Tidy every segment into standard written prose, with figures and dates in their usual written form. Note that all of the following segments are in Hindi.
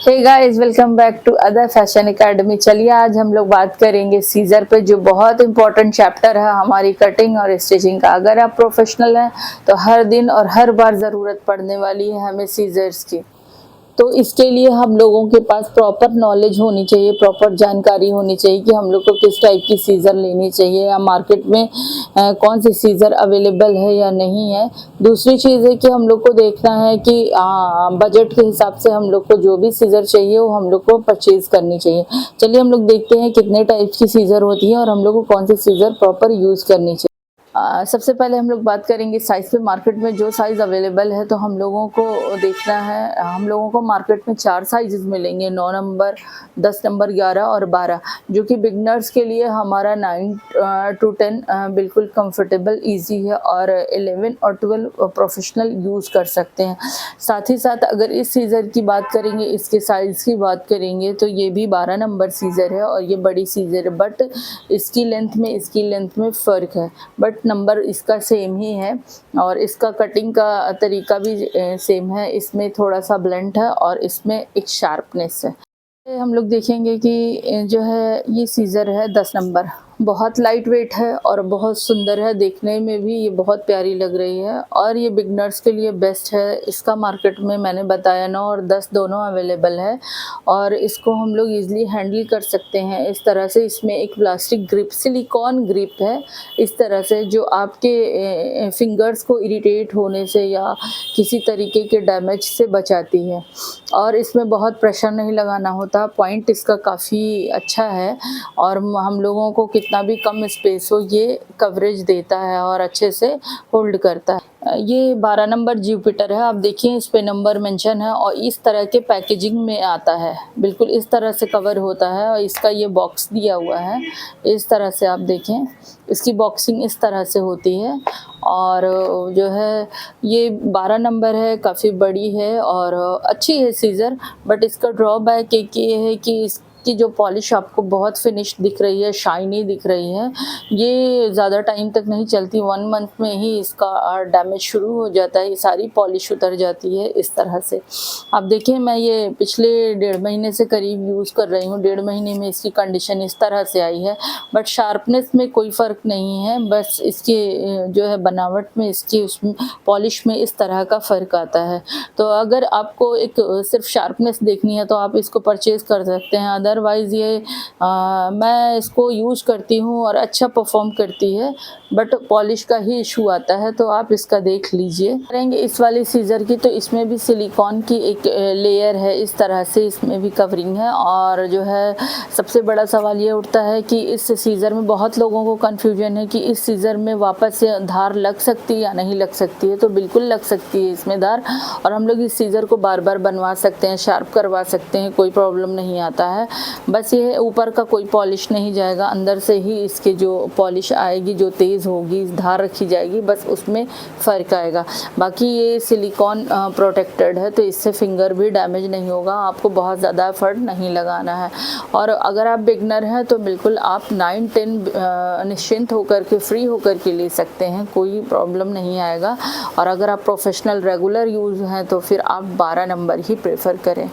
Hey guys, welcome back to other fashion academy. चलिए आज हम लोग बात करेंगे सीजर पे, जो बहुत इंपॉर्टेंट चैप्टर है हमारी कटिंग और स्टिचिंग का। अगर आप प्रोफेशनल हैं तो हर दिन और हर बार ज़रूरत पड़ने वाली है हमें सीजर्स की। तो इसके लिए हम लोगों के पास प्रॉपर नॉलेज होनी चाहिए, प्रॉपर जानकारी होनी चाहिए कि हम लोग को किस टाइप की सीज़र लेनी चाहिए या मार्केट में कौन सी सीज़र अवेलेबल है या नहीं है। दूसरी चीज़ है कि हम लोग को देखना है कि बजट के हिसाब से हम लोग को जो भी सीज़र चाहिए वो हम लोग को परचेज़ करनी चाहिए। चलिए हम लोग देखते हैं कितने टाइप्स की सीज़र होती है और हम लोग को कौन सी सीज़र प्रॉपर यूज़ करनी चाहिए। सबसे पहले हम लोग बात करेंगे साइज़ पे। मार्केट में जो साइज़ अवेलेबल है तो हम लोगों को देखना है। हम लोगों को मार्केट में 4 साइज़ मिलेंगे, 9 नंबर, 10 नंबर, 11 और 12, जो कि बिगनर्स के लिए हमारा 9 to 10 बिल्कुल कंफर्टेबल, इजी है और 11 और 12 प्रोफेशनल यूज़ कर सकते हैं। साथ ही साथ अगर इस सीज़र की बात करेंगे, इसके साइज़ की बात करेंगे तो ये भी 12 नंबर सीज़र है और ये बड़ी सीज़र है, बट इसकी लेंथ में फ़र्क है, बट नंबर इसका सेम ही है और इसका कटिंग का तरीका भी सेम है। इसमें थोड़ा सा ब्लंट है और इसमें एक शार्पनेस है। हम लोग देखेंगे कि जो है ये सीज़र है 10 नंबर, बहुत लाइट वेट है और बहुत सुंदर है, देखने में भी ये बहुत प्यारी लग रही है और ये बिगनर्स के लिए बेस्ट है। इसका मार्केट में मैंने बताया 9 और 10 दोनों अवेलेबल है और इसको हम लोग ईज़िली हैंडल कर सकते हैं। इस तरह से इसमें एक प्लास्टिक ग्रिप, सिलिकॉन ग्रिप है इस तरह से, जो आपके फिंगर्स को इरिटेट होने से या किसी तरीके के डैमेज से बचाती है और इसमें बहुत प्रेशर नहीं लगाना होता। पॉइंट इसका काफ़ी अच्छा है और हम लोगों को कितना भी कम स्पेस हो ये कवरेज देता है और अच्छे से होल्ड करता है। ये 12 नंबर जुपिटर है। आप देखिए इस पे नंबर मेंशन है और इस तरह के पैकेजिंग में आता है, बिल्कुल इस तरह से कवर होता है और इसका ये बॉक्स दिया हुआ है। इस तरह से आप देखें, इसकी बॉक्सिंग इस तरह से होती है और जो है ये 12 नंबर है, काफ़ी बड़ी है और अच्छी है सीज़र। बट इसका ड्रॉबैक एक ये है कि इसकी जो पॉलिश आपको बहुत फिनिश दिख रही है, शाइनी दिख रही है, ये ज़्यादा टाइम तक नहीं चलती। 1 मंथ में ही इसका डैमेज शुरू हो जाता है, ये सारी पॉलिश उतर जाती है इस तरह से। आप देखिए मैं ये पिछले 1.5 महीने से करीब यूज़ कर रही हूँ। 1.5 महीने में इसकी कंडीशन इस तरह से आई है, बट शार्पनेस में कोई फ़र्क नहीं है, बस इसकी जो है बनावट में, इसकी उसमें पॉलिश में इस तरह का फ़र्क आता है। तो अगर आपको एक सिर्फ शार्पनेस देखनी है तो आप इसको परचेज़ कर सकते हैं। अदरवाइज़ ये मैं इसको यूज़ करती हूँ और अच्छा परफॉर्म करती है, बट पॉलिश का ही इशू आता है, तो आप इसका देख लीजिए। करेंगे इस वाली सीज़र की, तो इसमें भी सिलिकॉन की एक लेयर है इस तरह से, इसमें भी कवरिंग है और जो है सबसे बड़ा सवाल ये उठता है कि इस सीज़र में बहुत लोगों को कन्फ्यूजन है कि इस सीज़र में वापस से धार लग सकती है या नहीं लग सकती है। तो बिल्कुल लग सकती है इसमें धार और हम लोग इस सीज़र को बार बार बनवा सकते हैं, शार्प करवा सकते हैं, कोई प्रॉब्लम नहीं आता है। बस ये ऊपर का कोई पॉलिश नहीं जाएगा, अंदर से ही इसके जो पॉलिश आएगी, जो तेज़ होगी, धार रखी जाएगी, बस उसमें फ़र्क आएगा। बाकी ये सिलिकॉन प्रोटेक्टेड है तो इससे फिंगर भी डैमेज नहीं होगा, आपको बहुत ज़्यादा एफर्ट नहीं लगाना है। और अगर आप बिगनर हैं तो बिल्कुल आप 9-10 निश्चिंत होकर के, फ्री होकर के ले सकते हैं, कोई प्रॉब्लम नहीं आएगा। और अगर आप प्रोफेशनल रेगुलर यूज़ हैं तो फिर आप 12 नंबर ही प्रेफर करें।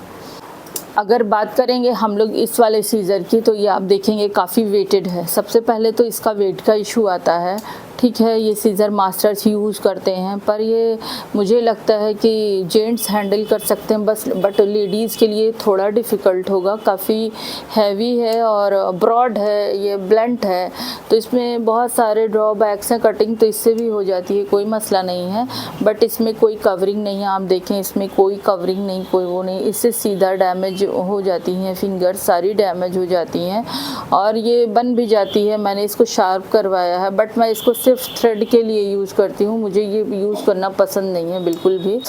अगर बात करेंगे हम लोग इस वाले सीज़र की, तो ये आप देखेंगे काफ़ी वेटेड है। सबसे पहले तो इसका वेट का इशू आता है। ठीक है, ये सीज़र मास्टर्स यूज़ करते हैं, पर ये मुझे लगता है कि जेंट्स हैंडल कर सकते हैं बस, बट लेडीज़ के लिए थोड़ा डिफ़िकल्ट होगा। काफ़ी हैवी है और ब्रॉड है, ये ब्लंट है, तो इसमें बहुत सारे ड्रॉबैक्स हैं। कटिंग तो इससे भी हो जाती है, कोई मसला नहीं है, बट इसमें कोई कवरिंग नहीं है। आप देखें इसमें कोई कवरिंग नहीं, कोई वो नहीं, इससे सीधा डैमेज हो जाती हैं फिंगर, सारी डैमेज हो जाती हैं और ये बन भी जाती है। मैंने इसको शार्प करवाया है, बट मैं इसको सिर्फ थ्रेड के लिए यूज़ करती हूँ, मुझे ये यूज़ करना पसंद नहीं है बिल्कुल भी।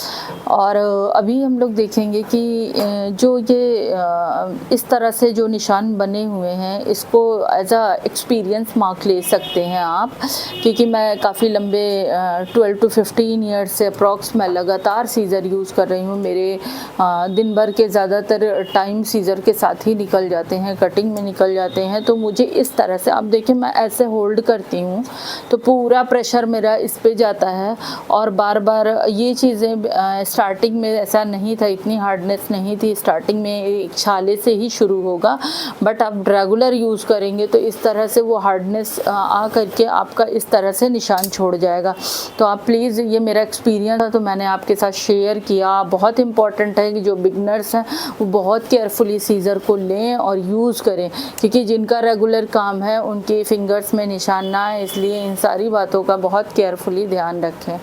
और अभी हम लोग देखेंगे कि जो ये इस तरह से जो निशान बने हुए हैं, इसको एज अ एक्सपीरियंस मार्क ले सकते हैं आप, क्योंकि मैं काफ़ी लंबे 12 to 15 ईयर्स से अप्रॉक्स मैं लगातार सीज़र यूज़ कर रही हूँ। मेरे दिन भर के ज़्यादातर टाइम सीज़र के साथ ही निकल जाते हैं, कटिंग में निकल जाते हैं। तो मुझे इस तरह से, आप देखिए मैं ऐसे होल्ड करती हूँ तो पूरा प्रेशर मेरा इस पे जाता है और बार बार ये चीज़ें स्टार्टिंग में ऐसा नहीं था, इतनी हार्डनेस नहीं थी स्टार्टिंग में, एक छाले से ही शुरू होगा, बट आप रेगुलर यूज़ करेंगे तो इस तरह से वो हार्डनेस आ करके आपका इस तरह से निशान छोड़ जाएगा। तो आप प्लीज़, ये मेरा एक्सपीरियंस था तो मैंने आपके साथ शेयर किया। बहुत इंपॉर्टेंट है कि जो बिगनर्स हैं वो बहुत केयरफुली सीज़र को लें और यूज़ करें, क्योंकि जिनका रेगुलर काम है उनके फिंगर्स में निशान ना आए, इसलिए इन सारी बातों का बहुत केयरफुली ध्यान रखें।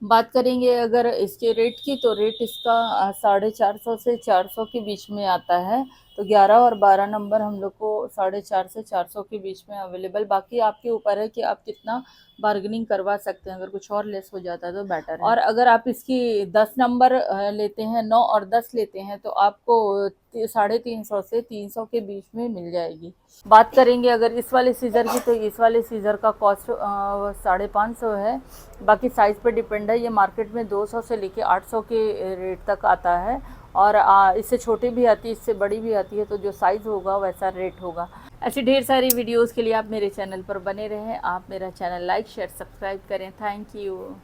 बात करेंगे अगर इसके रेट की, तो रेट इसका 450 से 400 के बीच में आता है। तो 11 और 12 नंबर हम लोग को 450 से 400 के बीच में अवेलेबल। बाकी आपके ऊपर है कि आप कितना बार्गेनिंग करवा सकते हैं, अगर कुछ और लेस हो जाता है तो बेटर है। और अगर आप इसकी 10 नंबर लेते हैं, 9 और 10 लेते हैं, तो आपको 350 से 300 के बीच में मिल जाएगी। बात करेंगे अगर इस वाले सीज़र की, तो इस वाले सीज़र का कॉस्ट 550 है। बाकी साइज़ पे डिपेंड है, ये मार्केट में 200 से लेके 800 के रेट तक आता है, और इससे छोटी भी आती है, इससे बड़ी भी आती है, तो जो साइज़ होगा वैसा रेट होगा। ऐसी ढेर सारी वीडियोस के लिए आप मेरे चैनल पर बने रहें। आप मेरा चैनल लाइक शेयर सब्सक्राइब करें। Thank you.